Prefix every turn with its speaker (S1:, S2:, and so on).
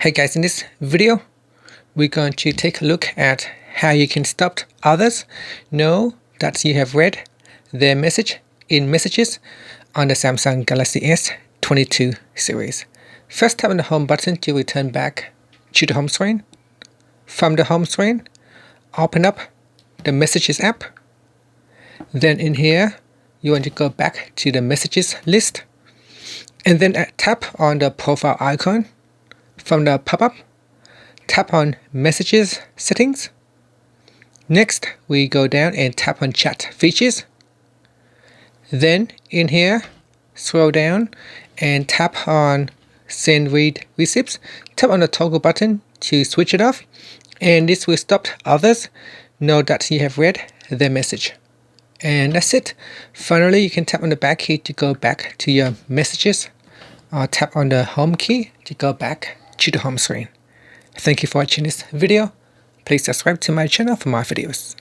S1: Hey guys, in this video, we're going to take a look at how you can stop others know that you have read their message in messages on the Samsung Galaxy S22 series. First, tap on the home button to return back to the home screen. From the home screen, open up the messages app. Then in here, you want to go back to the messages list and then tap on the profile icon. From the pop-up, tap on Messages Settings. Next, we go down and tap on Chat Features. Then in here, scroll down and tap on Send Read Receipts. Tap on the toggle button to switch it off, and this will stop others know that you have read their message. And that's it. Finally, you can tap on the back key to go back to your messages, or tap on the home key to go back to the home screen. Thank you for watching this video. Please subscribe to my channel for more videos.